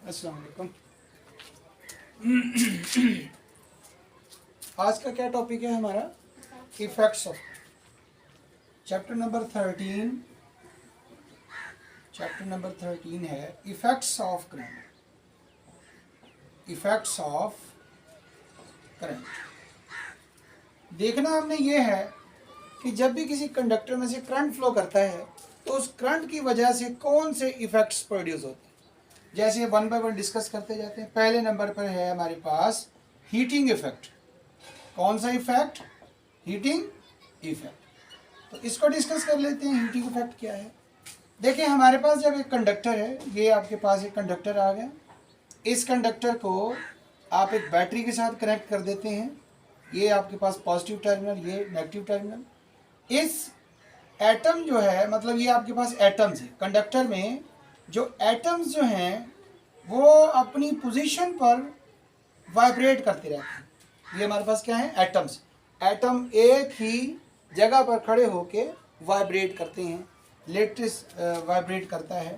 अस्सलाम वालेकुम। आज का क्या टॉपिक है हमारा? Effects of chapter number 13। Chapter number 13 है effects of current. Effects of current देखना हमने ये है कि जब भी किसी कंडक्टर में से करंट फ्लो करता है तो उस करंट की वजह से कौन से इफेक्ट्स प्रोड्यूस होते हैं। जैसे वन बाय वन डिस्कस करते जाते हैं। पहले नंबर पर है हमारे पास हीटिंग इफेक्ट। कौन सा इफेक्ट? Heating effect. तो इसको डिस्कस कर लेते हैं। हीटिंग इफेक्ट क्या है? देखिए हमारे पास जब एक कंडक्टर है, ये आपके पास एक कंडक्टर आ गया। इस कंडक्टर को आप एक बैटरी के साथ कनेक्ट कर देते हैं। ये आपके पास पॉजिटिव टर्मिनल, ये नेगेटिव टर्मिनल। इस एटम जो है, मतलब ये आपके पास एटम्स है कंडक्टर में। जो एटम्स जो हैं वो अपनी पोजीशन पर वाइब्रेट करते रहते हैं। ये हमारे पास क्या है? एटम्स। एटम एक ही जगह पर खड़े होके वाइब्रेट करते हैं। लेटेस्ट वाइब्रेट करता है।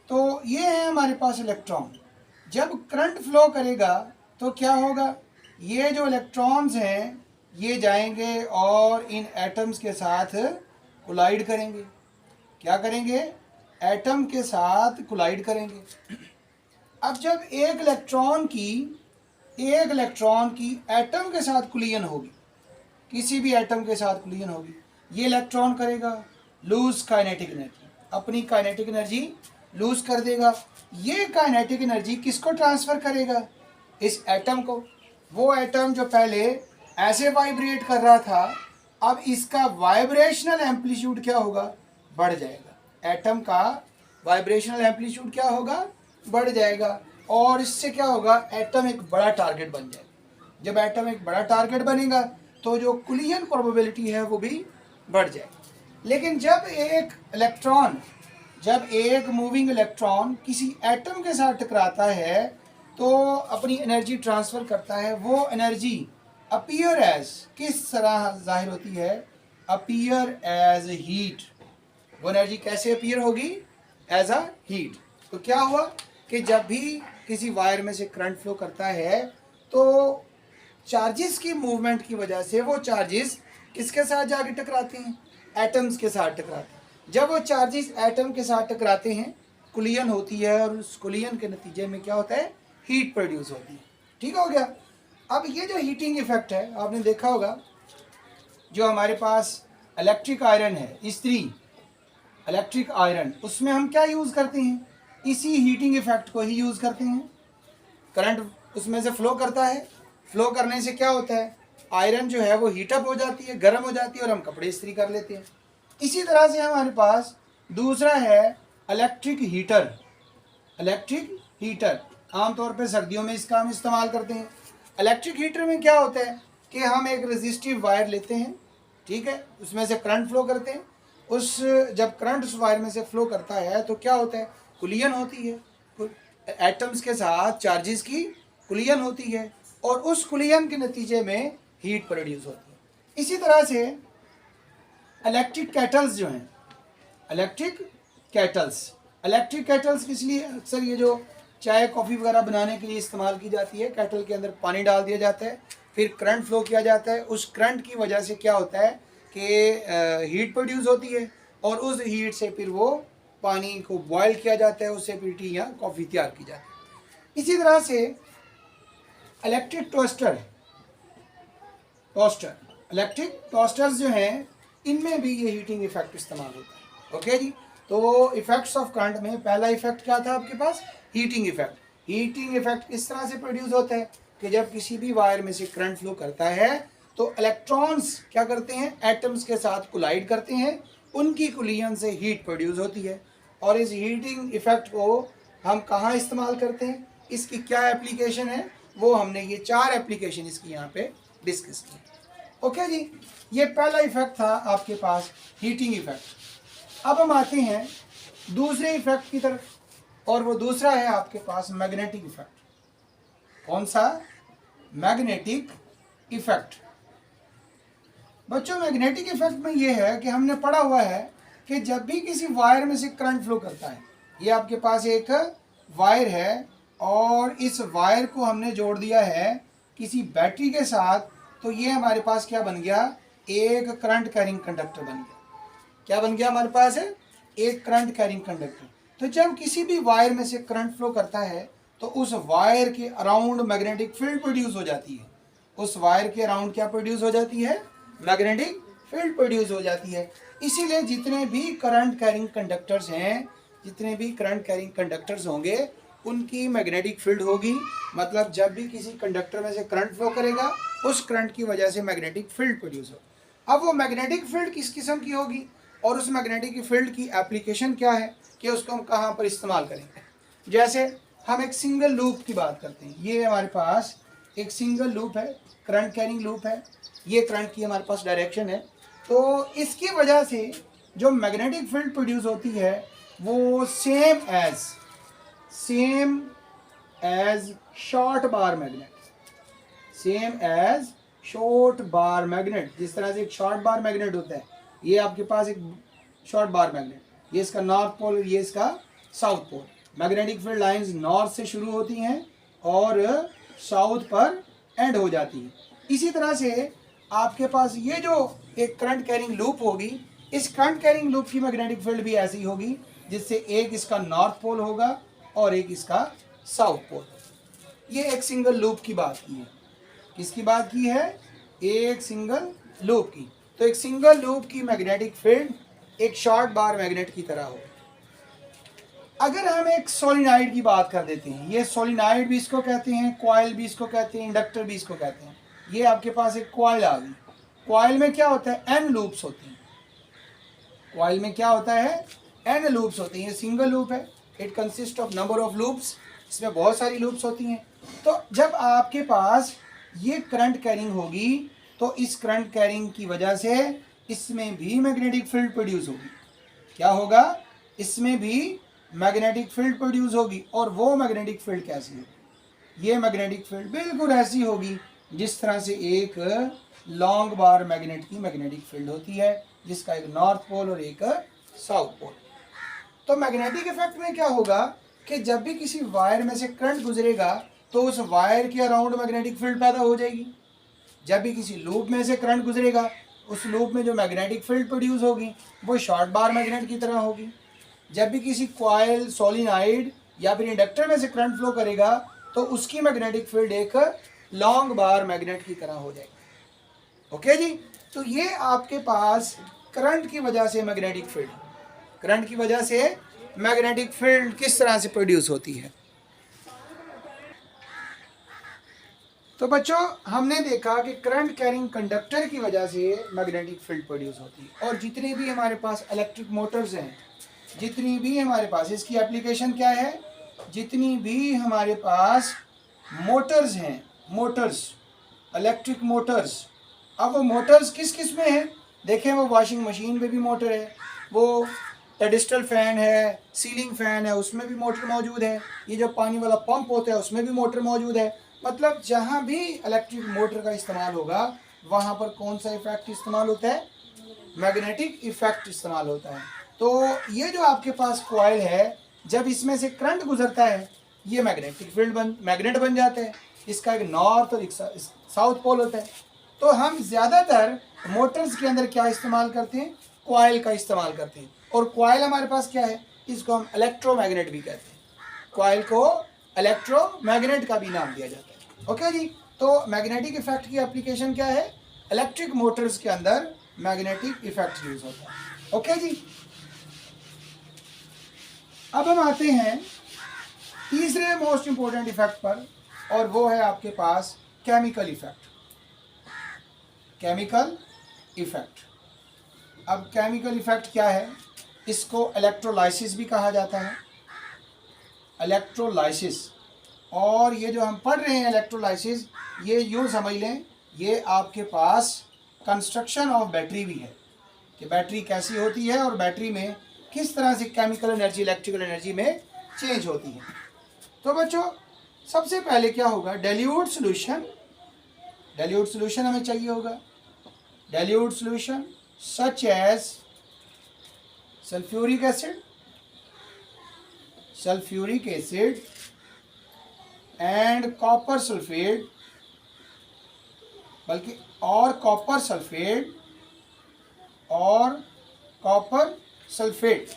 तो ये है हमारे पास इलेक्ट्रॉन। जब करंट फ्लो करेगा तो क्या होगा? ये जो इलेक्ट्रॉन्स हैं ये जाएंगे और इन एटम्स के साथ कोलाइड करेंगे। क्या करेंगे? एटम के साथ कोलाइड करेंगे। अब जब एक इलेक्ट्रॉन की एटम के साथ कोलिजन होगी, किसी भी एटम के साथ कोलिजन होगी, ये इलेक्ट्रॉन करेगा लूज काइनेटिक एनर्जी, अपनी काइनेटिक एनर्जी लूज कर देगा। ये काइनेटिक एनर्जी किसको ट्रांसफ़र करेगा? इस एटम को। वो एटम जो पहले ऐसे वाइब्रेट कर रहा था, अब इसका वाइब्रेशनल एम्पलीट्यूड क्या होगा? बढ़ जाएगा। एटम का वाइब्रेशनल एम्पलीट्यूड क्या होगा? बढ़ जाएगा। और इससे क्या होगा? एटम एक बड़ा टारगेट बन जाएगा। जब एटम एक बड़ा टारगेट बनेगा तो जो कोलिजन प्रोबेबिलिटी है वो भी बढ़ जाएगी। लेकिन जब एक मूविंग इलेक्ट्रॉन किसी एटम के साथ टकराता है तो अपनी एनर्जी ट्रांसफ़र करता है। वो एनर्जी अपीयर एज किस तरह जाहिर होती है? Appear as heat. वो एनर्जी कैसे अपीयर होगी? As a heat. तो क्या हुआ कि जब भी किसी वायर में से करंट फ्लो करता है तो चार्जेस की मूवमेंट की वजह से वो चार्जेस किसके साथ जाके टकराते हैं? एटम्स के साथ टकराते हैं। जब वो चार्जेस एटम के साथ टकराते हैं, कोलिजन होती है और उस कोलिजन के नतीजे में क्या होता है? हीट प्रोड्यूस होती है। ठीक हो गया। अब ये जो हीटिंग इफेक्ट है, आपने देखा होगा जो हमारे पास इलेक्ट्रिक आयरन है, इस्त्री, इलेक्ट्रिक आयरन, उसमें हम क्या यूज़ करते हैं? इसी हीटिंग इफेक्ट को ही यूज़ करते हैं। करंट उसमें से फ्लो करता है। फ्लो करने से क्या होता है? आयरन जो है वो हीटअप हो जाती है, गर्म हो जाती है और हम कपड़े इस्त्री कर लेते हैं। इसी तरह से हमारे पास दूसरा है इलेक्ट्रिक हीटर। इलेक्ट्रिक हीटर आमतौर पर सर्दियों में इसका हम इस्तेमाल करते हैं। इलेक्ट्रिक हीटर में क्या होता है कि हम एक रेजिस्टिव वायर लेते हैं, ठीक है, उसमें से करंट फ्लो करते हैं। जब करंट उस वायर में से फ्लो करता है तो क्या होता है? कोलिजन होती है। एटम्स के साथ चार्जेस की कोलिजन होती है और उस कोलिजन के नतीजे में हीट प्रोड्यूस होती है। इसी तरह से इलेक्ट्रिक केटल्स जो हैं, इलेक्ट्रिक केटल्स किस लिए? अक्सर ये जो चाय कॉफ़ी वगैरह बनाने के लिए इस्तेमाल की जाती है। केटल के अंदर पानी डाल दिया जाता है, फिर करंट फ्लो किया जाता है। उस करंट की वजह से क्या होता है कि हीट प्रोड्यूस होती है और उस हीट से फिर वो पानी को बॉयल किया जाता है, उससे फिर टी या कॉफ़ी तैयार की जाती है। इसी तरह से इलेक्ट्रिक इलेक्ट्रिक टोस्टर्स जो हैं, इनमें भी ये हीटिंग इफेक्ट इस्तेमाल होता है। ओके जी। तो इफेक्ट्स ऑफ करंट में पहला इफेक्ट क्या था आपके पास? Heating effect. हीटिंग इफेक्ट इस तरह से प्रोड्यूस होता है कि जब किसी भी वायर में से करंट फ्लो करता है तो इलेक्ट्रॉन्स क्या करते हैं? एटम्स के साथ कोलाइड करते हैं, उनकी कोलिजन से हीट प्रोड्यूस होती है। और इस हीटिंग इफेक्ट को हम कहाँ इस्तेमाल करते हैं? इसकी क्या एप्लीकेशन है? वो हमने ये 4 एप्लीकेशन इसकी यहाँ पे डिस्कस की। ओके जी। ये पहला इफेक्ट था आपके पास, हीटिंग इफेक्ट। अब हम आते हैं दूसरे इफेक्ट की तरफ, और वो दूसरा है आपके पास मैग्नेटिक इफेक्ट। कौन सा? Magnetic effect. बच्चों मैग्नेटिक इफेक्ट में ये है कि हमने पढ़ा हुआ है कि जब भी किसी वायर में से करंट फ्लो करता है, ये आपके पास एक वायर है और इस वायर को हमने जोड़ दिया है किसी बैटरी के साथ, तो ये हमारे पास क्या बन गया, एक करंट कैरिंग कंडक्टर बन गया। क्या बन गया हमारे पास है, एक करंट कैरिंग कंडक्टर। तो जब किसी भी वायर में से करंट फ्लो करता है तो उस वायर के अराउंड मैग्नेटिक फील्ड प्रोड्यूस हो जाती है। उस वायर के अराउंड क्या प्रोड्यूस हो जाती है, मैग्नेटिक फील्ड प्रोड्यूस हो जाती है। इसीलिए जितने भी करंट कैरिंग कंडक्टर्स हैं, जितने भी करंट कैरिंग कंडक्टर्स होंगे उनकी मैग्नेटिक फील्ड होगी। मतलब जब भी किसी कंडक्टर में से करंट फ्लो करेगा उस करंट की वजह से मैग्नेटिक फील्ड प्रोड्यूस हो। अब वो मैग्नेटिक फील्ड किस किस्म की होगी और उस मैग्नेटिक फील्ड की एप्लीकेशन क्या है कि उसको हम कहाँ पर इस्तेमाल करेंगे। जैसे हम एक सिंगल लूप की बात करते हैं, ये हमारे पास एक सिंगल लूप है, करंट कैरिंग लूप है, ये करंट की हमारे पास डायरेक्शन है। तो इसकी वजह से जो मैग्नेटिक फील्ड प्रोड्यूस होती है वो same as short bar magnet, same as short bar magnet. जिस तरह से एक शॉर्ट बार मैग्नेट होता है, ये आपके पास एक शॉर्ट बार मैग्नेट, ये इसका नॉर्थ पोल और ये इसका south pole. Magnetic field lines north से शुरू होती हैं और साउथ पर एंड हो जाती हैं। इसी तरह से आपके पास ये जो एक करंट कैरिंग लूप होगी, इस करंट कैरिंग लूप की मैग्नेटिक फील्ड भी ऐसी होगी जिससे एक इसका नॉर्थ पोल होगा और एक इसका साउथ पोल। ये एक सिंगल लूप की बात की है। किसकी बात की है, एक सिंगल लूप की। तो एक सिंगल लूप की मैग्नेटिक फील्ड एक शॉर्ट बार मैग्नेट की तरह हो। अगर हम एक सोलिनॉइड की बात कर देते हैं, ये सोलिनॉइड भी इसको कहते हैं, कॉइल भी इसको कहते हैं, इंडक्टर भी इसको कहते हैं। ये आपके पास एक कॉइल आ गई। कॉइल में क्या होता है, एन लूप्स होती हैं। कॉइल में क्या होता है, एन लूप्स होती हैं। ये सिंगल लूप है, it consist of number of loops, इसमें बहुत सारी लूप्स होती हैं। तो जब आपके पास ये करंट कैरिंग होगी तो इस करंट कैरिंग की वजह से इसमें भी मैग्नेटिक फील्ड प्रोड्यूस होगी। क्या होगा, इसमें भी मैग्नेटिक फील्ड प्रोड्यूस होगी। और वो मैग्नेटिक फील्ड कैसी होगी, ये मैग्नेटिक फील्ड बिल्कुल ऐसी होगी जिस तरह से एक लॉन्ग बार मैग्नेट की मैग्नेटिक फील्ड होती है, जिसका एक नॉर्थ पोल और एक साउथ पोल। तो मैग्नेटिक इफेक्ट में क्या होगा कि जब भी किसी वायर में से करंट गुजरेगा तो उस वायर के अराउंड मैग्नेटिक फील्ड पैदा हो जाएगी। जब भी किसी लूप में से करंट गुजरेगा उस लूप में जो मैग्नेटिक फील्ड प्रोड्यूस होगी वो शॉर्ट बार मैग्नेट की तरह होगी। जब भी किसी कॉइल, सोलिनॉइड या फिर इंडक्टर में से करंट फ्लो करेगा तो उसकी मैग्नेटिक फील्ड एक लॉन्ग बार मैग्नेट की तरह हो जाएगी। ओके जी, तो ये आपके पास करंट की वजह से मैग्नेटिक फील्ड, करंट की वजह से मैग्नेटिक फील्ड किस तरह से प्रोड्यूस होती है। तो बच्चों हमने देखा कि करंट कैरिंग कंडक्टर की वजह से मैग्नेटिक फील्ड प्रोड्यूस होती है। और जितने भी हमारे पास इलेक्ट्रिक मोटर्स हैं, जितनी भी हमारे पास, इसकी एप्लीकेशन क्या है, जितनी भी हमारे पास मोटर्स हैं, मोटर्स, इलेक्ट्रिक मोटर्स। अब वो मोटर्स किस किस में हैं, देखें वो वॉशिंग मशीन में भी मोटर है, वो पेडिस्टल फैन है, सीलिंग फैन है, उसमें भी मोटर मौजूद है, ये जो पानी वाला पंप होता है उसमें भी मोटर मौजूद है। मतलब जहाँ भी इलेक्ट्रिक मोटर का इस्तेमाल होगा वहाँ पर कौन सा इफेक्ट इस्तेमाल होता है, मैग्नेटिक इफेक्ट इस्तेमाल होता है। तो ये जो आपके पास कॉइल है, जब इसमें से करंट गुजरता है ये मैग्नेटिक फील्ड मैग्नेट बन जाता है। इसका एक नॉर्थ और एक साउथ पोल होता है। तो हम ज़्यादातर मोटर्स के अंदर क्या इस्तेमाल करते हैं, कॉइल का इस्तेमाल करते हैं। और कॉइल हमारे पास क्या है, इसको हम इलेक्ट्रोमैग्नेट भी कहते हैं। कॉइल को इलेक्ट्रोमैग्नेट का भी नाम दिया जाता है। ओके जी, तो मैग्नेटिक इफेक्ट की एप्लीकेशन क्या है, इलेक्ट्रिक मोटर्स के अंदर मैग्नेटिक इफेक्ट यूज होता है। ओके जी, अब हम आते हैं तीसरे मोस्ट इंपॉर्टेंट इफेक्ट पर, और वो है आपके पास केमिकल इफेक्ट। केमिकल इफेक्ट, अब केमिकल इफेक्ट क्या है, इसको इलेक्ट्रोलाइसिस भी कहा जाता है, इलेक्ट्रोलाइसिस। और ये जो हम पढ़ रहे हैं इलेक्ट्रोलाइसिस, ये यूँ समझ लें ये आपके पास कंस्ट्रक्शन ऑफ बैटरी भी है कि बैटरी कैसी होती है और बैटरी में किस तरह से केमिकल एनर्जी इलेक्ट्रिकल एनर्जी में चेंज होती है। तो बच्चों सबसे पहले क्या होगा, डाइल्यूट सॉल्यूशन, डाइल्यूट सॉल्यूशन हमें चाहिए होगा। Dilute solution such as sulphuric acid, sulphuric acid and copper sulphate, बल्कि और कॉपर सल्फेट और कॉपर सल्फेट।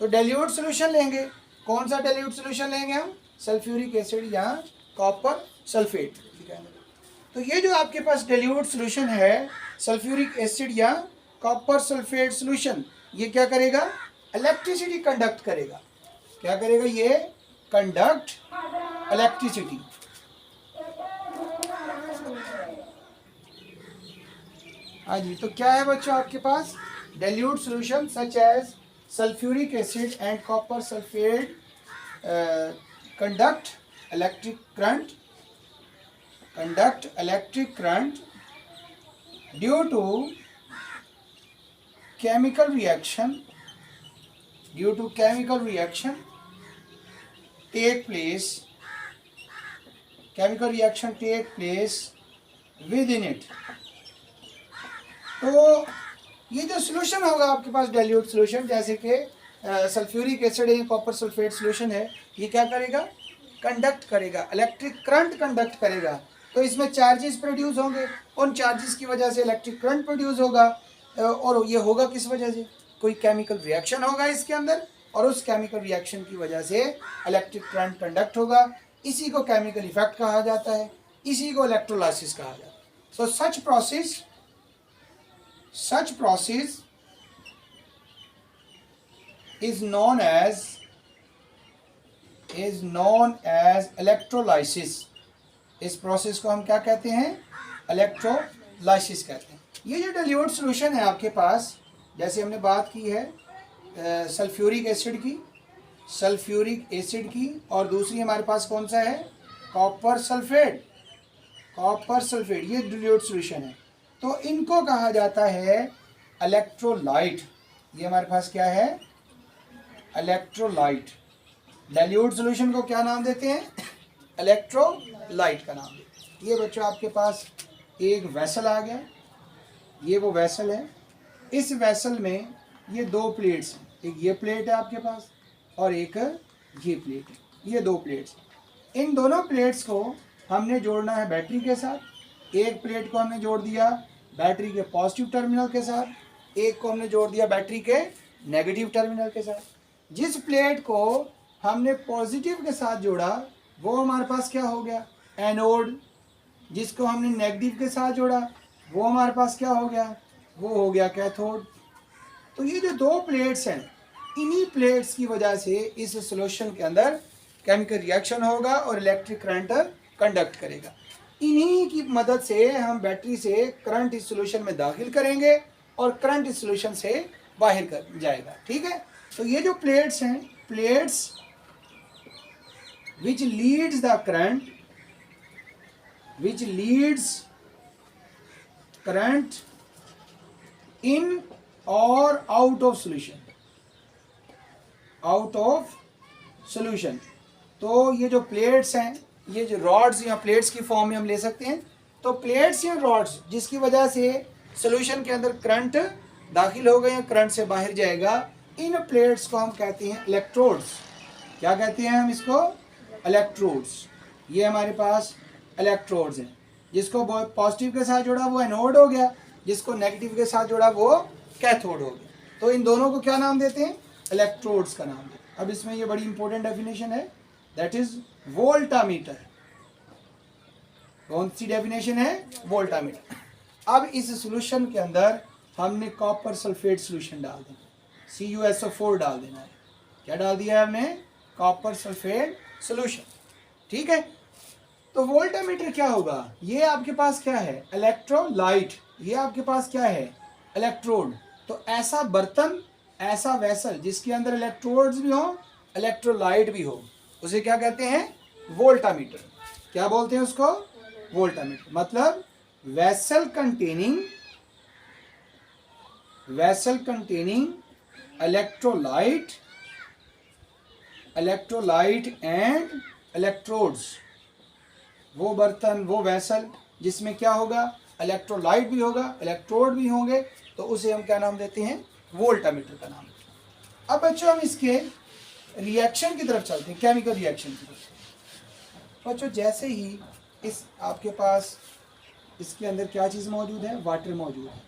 तो डाइल्यूट सॉल्यूशन लेंगे, कौन सा डाइल्यूट सॉल्यूशन लेंगे हम? सल्फ्यूरिक एसिड या कॉपर सल्फेट। तो ये जो आपके पास डाइल्यूट सॉल्यूशन है सल्फ्यूरिक एसिड या कॉपर सल्फेट सॉल्यूशन, ये क्या करेगा? इलेक्ट्रिसिटी कंडक्ट करेगा। क्या करेगा? ये कंडक्ट इलेक्ट्रिसिटी। हाँ जी, तो क्या है बच्चों आपके पास? Dilute solution such as sulphuric acid and copper sulphate conduct electric current, conduct electric current due to chemical reaction take place within it। तो ये जो सॉल्यूशन होगा आपके पास डाइल्यूट सॉल्यूशन, जैसे कि सल्फ्यूरिक एसिड या कॉपर सल्फेट सॉल्यूशन है, ये क्या करेगा? कंडक्ट करेगा, इलेक्ट्रिक करंट कंडक्ट करेगा। तो इसमें चार्जेस प्रोड्यूस होंगे, उन चार्जेस की वजह से इलेक्ट्रिक करंट प्रोड्यूस होगा। और ये होगा किस वजह से? कोई केमिकल रिएक्शन होगा इसके अंदर, और उस केमिकल रिएक्शन की वजह से इलेक्ट्रिक करंट कंडक्ट होगा। इसी को केमिकल इफेक्ट कहा जाता है, इसी को इलेक्ट्रोलाइसिस कहा जाता है। So such process is known as electrolysis. इस प्रोसेस को हम क्या कहते हैं? इलेक्ट्रोलाइसिस कहते हैं। ये जो डाइल्यूट सॉल्यूशन है आपके पास, जैसे हमने बात की है सल्फ्यूरिक एसिड की, और दूसरी हमारे पास कौन सा है? Copper sulphate. ये डाइल्यूट सॉल्यूशन है। तो इनको कहा जाता है इलेक्ट्रोलाइट। ये हमारे पास क्या है? इलेक्ट्रोलाइट। डाइल्यूट सॉल्यूशन को क्या नाम देते हैं? इलेक्ट्रोलाइट का नाम देते हैं। ये बच्चों आपके पास एक वेसल आ गया, ये वो वेसल है। इस वेसल में ये दो प्लेट्स हैं, एक ये प्लेट है आपके पास और एक ये प्लेट है। ये दो प्लेट्स, इन दोनों प्लेट्स को हमने जोड़ना है बैटरी के साथ। एक प्लेट को हमने जोड़ दिया बैटरी के पॉजिटिव टर्मिनल के साथ, एक को हमने जोड़ दिया बैटरी के नेगेटिव टर्मिनल के साथ। जिस प्लेट को हमने पॉजिटिव के साथ जोड़ा वो हमारे पास क्या हो गया? एनोड। जिसको हमने नेगेटिव के साथ जोड़ा वो हमारे पास क्या हो गया? वो हो गया कैथोड। तो ये जो दो प्लेट्स हैं, इन्हीं प्लेट्स की वजह से इस सॉल्यूशन के अंदर केमिकल रिएक्शन होगा और इलेक्ट्रिक करंट कंडक्ट करेगा। इन्हीं की मदद से हम बैटरी से करंट इस सॉल्यूशन में दाखिल करेंगे और करंट इस सॉल्यूशन से बाहर कर जाएगा। ठीक है, तो ये जो प्लेट्स हैं, plates which leads the current in or out of solution। तो ये जो प्लेट्स हैं, ये जो रॉड्स या प्लेट्स की फॉर्म में हम ले सकते हैं। तो प्लेट्स या रॉड्स जिसकी वजह से सॉल्यूशन के अंदर करंट दाखिल होगा या करंट से बाहर जाएगा, इन प्लेट्स को हम कहते हैं इलेक्ट्रोड्स। क्या कहते हैं हम इसको? इलेक्ट्रोड्स। ये हमारे पास इलेक्ट्रोड्स हैं। जिसको पॉजिटिव के साथ जोड़ा वो एनोड हो गया, जिसको नेगेटिव के साथ जोड़ा वो कैथोड हो गया। तो इन दोनों को क्या नाम देते हैं? इलेक्ट्रोड्स का नाम देते हैं। अब इसमें ये बड़ी इंपॉर्टेंट डेफिनेशन है, दैट इज वोल्टामीटर। कौन सी डेफिनेशन है? वोल्टामीटर। अब इस सॉल्यूशन के अंदर हमने कॉपर सल्फेट सॉल्यूशन डाल देना, CuSO4 डाल देना है। क्या डाल दिया है हमने? Copper sulphate solution. ठीक है, तो वोल्टामीटर क्या होगा? ये आपके पास क्या है? इलेक्ट्रोलाइट। ये आपके पास क्या है? इलेक्ट्रोड। तो ऐसा बर्तन, ऐसा वेसल जिसके अंदर इलेक्ट्रोड्स भी हो, इलेक्ट्रोलाइट भी हो, उसे क्या कहते हैं? वोल्टामीटर। क्या बोलते हैं उसको? वोल्टामीटर। मतलब vessel containing electrolyte and electrodes. वो बर्तन, वो वेसल जिसमें क्या होगा? इलेक्ट्रोलाइट भी होगा, इलेक्ट्रोड भी होंगे, तो उसे हम क्या नाम देते हैं? वोल्टामीटर का नाम। अब बच्चों हम इसके रिएक्शन की तरफ चलते हैं, केमिकल रिएक्शन की तरफ। बच्चों जैसे ही इस आपके पास इसके अंदर क्या चीज़ मौजूद है, वाटर मौजूद है,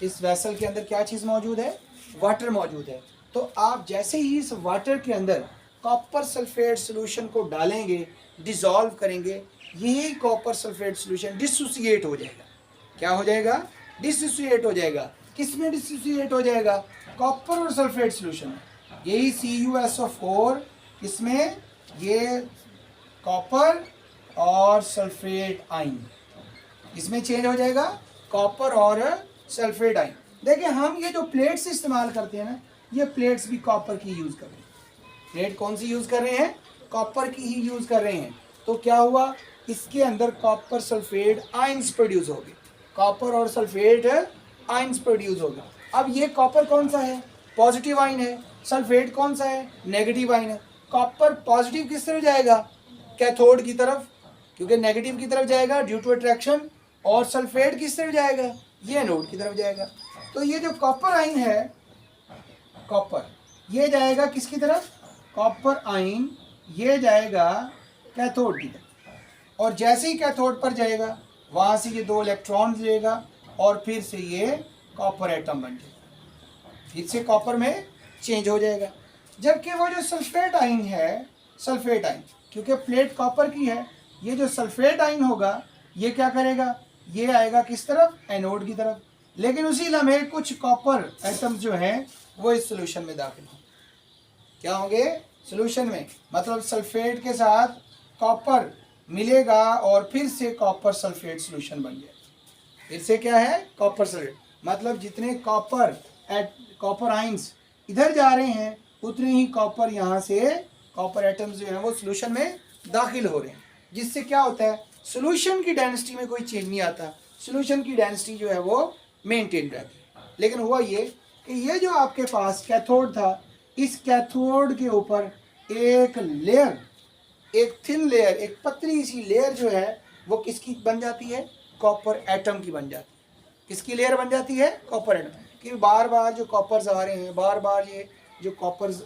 इस वेसल के अंदर क्या चीज़ मौजूद है, वाटर मौजूद है। तो आप जैसे ही इस वाटर के अंदर कॉपर सल्फेट सोल्यूशन को डालेंगे, डिसॉल्व करेंगे, यही कॉपर सल्फेट सोल्यूशन डिसोसिएट हो जाएगा। क्या हो जाएगा, डिसोसिएट हो जाएगा। किस में डिसोसिएट हो जाएगा, कॉपर और सल्फेट सोल्यूशन में। यही CuSO4 इसमें ये कॉपर और सल्फेट आयन इसमें चेंज हो जाएगा, कॉपर और सल्फेट आयन। देखिए हम ये जो प्लेट्स इस्तेमाल करते हैं ना, ये प्लेट्स भी कॉपर की यूज़ कर रहे हैं। प्लेट कौन सी यूज़ कर रहे हैं, कॉपर की ही यूज़ कर रहे हैं। तो क्या हुआ, इसके अंदर कॉपर सल्फेट आयंस प्रोड्यूस हो गए, कॉपर और सल्फेट आयंस प्रोड्यूस हो गए। अब ये कॉपर कौन सा है, पॉजिटिव आयन है, सल्फेट कौन सा है, नेगेटिव आयन है। कॉपर पॉजिटिव किस तरफ जाएगा, कैथोड की तरफ, क्योंकि नेगेटिव की तरफ जाएगा ड्यू टू अट्रैक्शन, और सल्फेट किस तरफ जाएगा, ये एनोड की तरफ जाएगा। तो ये जो कॉपर आयन है, कॉपर ये जाएगा किसकी तरफ, कॉपर आयन ये जाएगा कैथोड की तरफ, और जैसे ही कैथोड पर जाएगा वहाँ से ये 2 इलेक्ट्रॉन लेगा और फिर से ये कॉपर एटम बन जाएगा, फिर से कॉपर में चेंज हो जाएगा। जबकि वो जो सल्फेट आयन है, सल्फेट आयन क्योंकि प्लेट कॉपर की है, ये जो सल्फेट आयन होगा ये क्या करेगा, ये आएगा किस तरफ, एनोड की तरफ। लेकिन उसी लम्हे कुछ कॉपर एटम्स जो हैं वो इस सोल्यूशन में दाखिल होंगे। क्या होंगे, सोल्यूशन में, मतलब सल्फेट के साथ कॉपर मिलेगा और फिर से कॉपर सल्फेट सोल्यूशन बन जाएगा। फिर से क्या है, कॉपर सल्फेट, मतलब जितने कॉपर आयंस इधर जा रहे हैं उतने ही कॉपर यहाँ से कॉपर एटम्स जो हैं वो सोल्यूशन में दाखिल हो रहे हैं, जिससे क्या होता है, सोल्यूशन की डेंसिटी में कोई चेंज नहीं आता, सोल्यूशन की डेंसिटी जो है वो मेंटेन रहती है। लेकिन हुआ ये कि ये जो आपके पास कैथोड था, इस कैथोड के ऊपर एक लेयर, एक थिन लेयर, एक पतली सी लेयर जो है वो किसकी बन जाती है, कॉपर एटम की बन जाती है। किसकी लेयर बन जाती है, कॉपर एटम की। बार बार जो कॉपर्स आ रहे हैं, बार बार ये जो कॉपर्स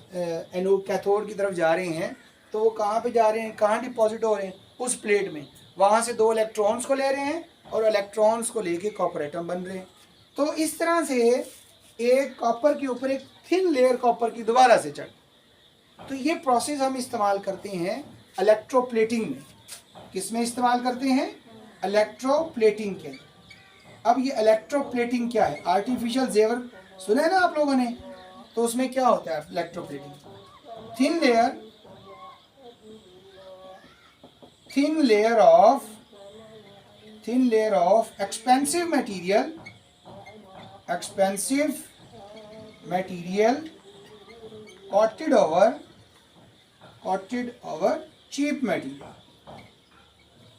एनोड कैथोड की तरफ जा रहे हैं, तो वो कहाँ पे जा रहे हैं, कहाँ डिपॉजिट हो रहे हैं, उस प्लेट में। वहाँ से 2 इलेक्ट्रॉन्स को ले रहे हैं और इलेक्ट्रॉन्स को लेके कॉपर एटम बन रहे हैं। तो इस तरह से एक कॉपर के ऊपर एक थिन लेयर कॉपर की दोबारा से चढ़। तो ये प्रोसेस हम इस्तेमाल करते हैं इलेक्ट्रोप्लेटिंग में। किस में इस्तेमाल करते हैं, इलेक्ट्रोप्लेटिंग के। अब ये इलेक्ट्रोप्लेटिंग क्या है, आर्टिफिशियल जेवर सुना है ना आप लोगों ने, तो उसमें क्या होता है electroplating, thin layer of expensive material coated over cheap material.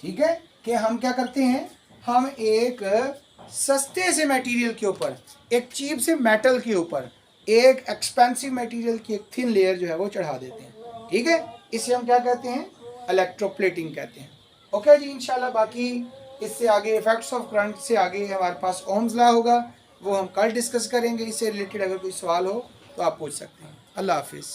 ठीक है, कि हम क्या करते हैं, हम एक सस्ते से मटेरियल के ऊपर, एक चीप से मेटल के ऊपर एक एक्सपेंसिव मटेरियल की एक थिन लेयर जो है वो चढ़ा देते हैं। ठीक है, इसे हम क्या कहते हैं, इलेक्ट्रोप्लेटिंग कहते हैं। ओके जी, इंशाल्लाह बाकी इससे आगे इफेक्ट्स ऑफ करंट से आगे हमारे पास ओम्स लॉ होगा, वो हम कल डिस्कस करेंगे। इससे रिलेटेड अगर कोई सवाल हो तो आप पूछ सकते हैं। अल्लाह हाफिज़।